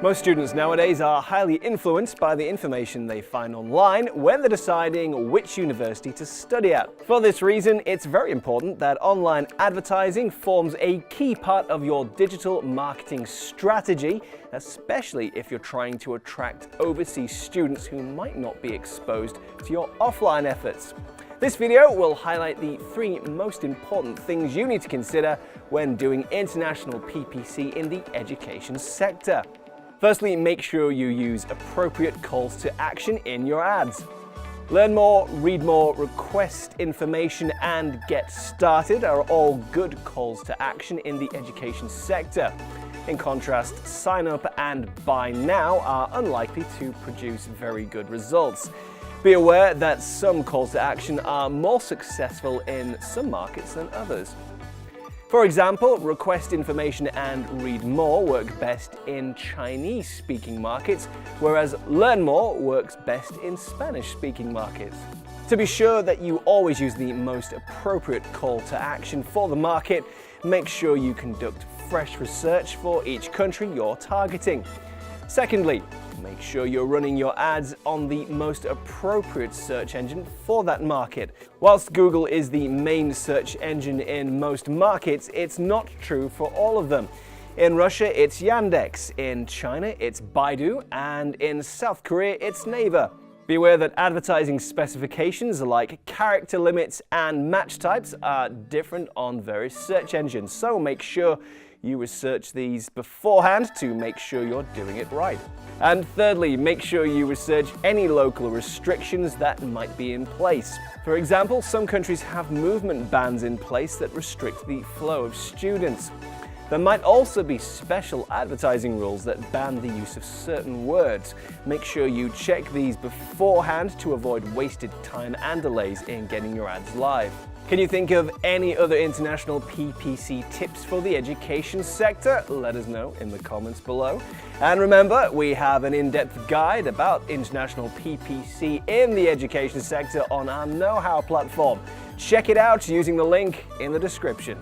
Most students nowadays are highly influenced by the information they find online when they're deciding which university to study at. For this reason, it's very important that online advertising forms a key part of your digital marketing strategy, especially if you're trying to attract overseas students who might not be exposed to your offline efforts. This video will highlight the 3 most important things you need to consider when doing international PPC in the education sector. Firstly, make sure you use appropriate calls to action in your ads. Learn more, read more, request information, and get started are all good calls to action in the education sector. In contrast, sign up and buy now are unlikely to produce very good results. Be aware that some calls to action are more successful in some markets than others. For example, request information and read more work best in Chinese-speaking markets, whereas learn more works best in Spanish-speaking markets. To be sure that you always use the most appropriate call to action for the market, make sure you conduct fresh research for each country you're targeting. Secondly, make sure you're running your ads on the most appropriate search engine for that market. Whilst Google is the main search engine in most markets, it's not true for all of them. In Russia, it's Yandex, in China, it's Baidu, and in South Korea, it's Naver. Be aware that advertising specifications like character limits and match types are different on various search engines, so make sure you research these beforehand to make sure you're doing it right. And thirdly, make sure you research any local restrictions that might be in place. For example, some countries have movement bans in place that restrict the flow of students. There might also be special advertising rules that ban the use of certain words. Make sure you check these beforehand to avoid wasted time and delays in getting your ads live. Can you think of any other international PPC tips for the education sector? Let us know in the comments below. And remember, we have an in-depth guide about international PPC in the education sector on our Know How platform. Check it out using the link in the description.